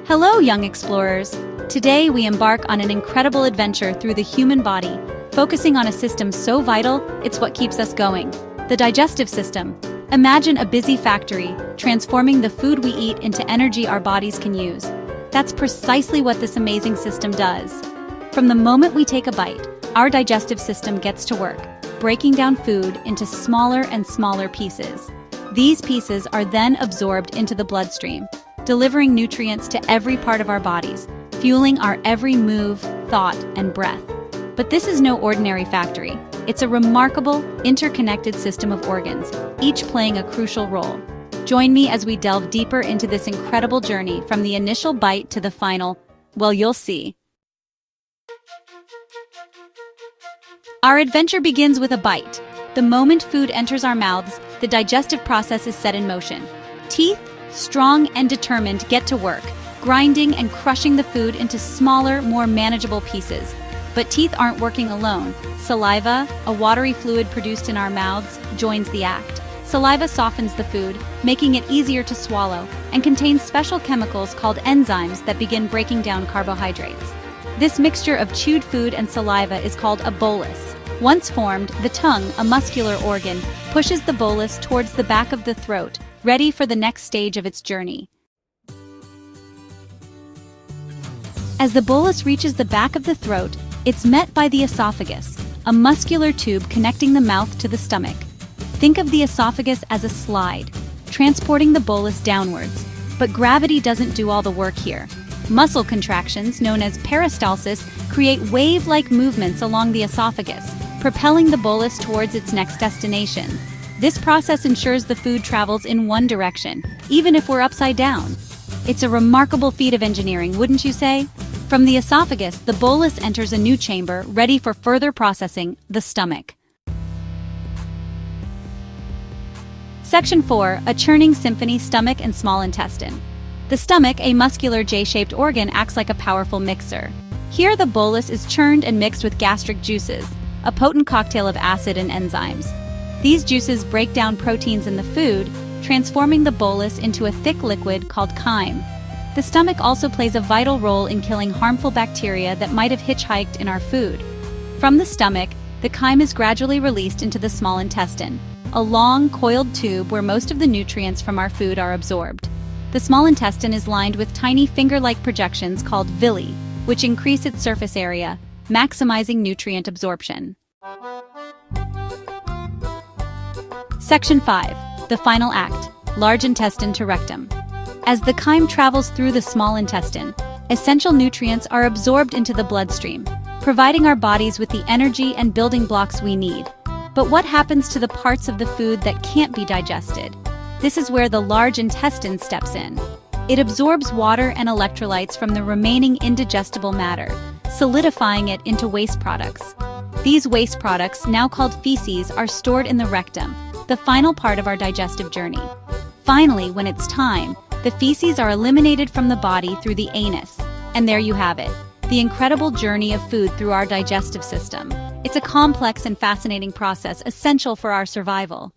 Hello, young explorers! Today we embark on an incredible adventure through the human body, focusing on a system so vital, it's what keeps us going. The digestive system. Imagine a busy factory, transforming the food we eat into energy our bodies can use. That's precisely what this amazing system does. From the moment we take a bite, our digestive system gets to work, breaking down food into smaller and smaller pieces. These pieces are then absorbed into the bloodstream, delivering nutrients to every part of our bodies, fueling our every move, thought, and breath. But this is no ordinary factory. It's a remarkable, interconnected system of organs, each playing a crucial role. Join me as we delve deeper into this incredible journey from the initial bite to the final, well, you'll see. Our adventure begins with a bite. The moment food enters our mouths, the digestive process is set in motion. Teeth, strong and determined, get to work, grinding and crushing the food into smaller, more manageable pieces. But teeth aren't working alone. Saliva, a watery fluid produced in our mouths, joins the act. Saliva softens the food, making it easier to swallow, and contains special chemicals called enzymes that begin breaking down carbohydrates. This mixture of chewed food and saliva is called a bolus. Once formed, the tongue, a muscular organ, pushes the bolus towards the back of the throat, ready for the next stage of its journey. As the bolus reaches the back of the throat, it's met by the esophagus, a muscular tube connecting the mouth to the stomach. Think of the esophagus as a slide, transporting the bolus downwards. But gravity doesn't do all the work here. Muscle contractions, known as peristalsis, create wave-like movements along the esophagus, propelling the bolus towards its next destination. This process ensures the food travels in one direction, even if we're upside down. It's a remarkable feat of engineering, wouldn't you say? From the esophagus, the bolus enters a new chamber, ready for further processing, the stomach. Section 4. A churning symphony, stomach and small intestine. The stomach, a muscular J-shaped organ, acts like a powerful mixer. Here the bolus is churned and mixed with gastric juices, a potent cocktail of acid and enzymes. These juices break down proteins in the food, transforming the bolus into a thick liquid called chyme. The stomach also plays a vital role in killing harmful bacteria that might have hitchhiked in our food. From the stomach, the chyme is gradually released into the small intestine, a long, coiled tube where most of the nutrients from our food are absorbed. The small intestine is lined with tiny finger-like projections called villi, which increase its surface area, maximizing nutrient absorption. Section 5. The final act, large intestine to rectum. As the chyme travels through the small intestine, essential nutrients are absorbed into the bloodstream, providing our bodies with the energy and building blocks we need. But what happens to the parts of the food that can't be digested? This is where the large intestine steps in. It absorbs water and electrolytes from the remaining indigestible matter, solidifying it into waste products. These waste products, now called feces, are stored in the rectum, the final part of our digestive journey. Finally, when it's time, the feces are eliminated from the body through the anus. And there you have it, the incredible journey of food through our digestive system. It's a complex and fascinating process essential for our survival.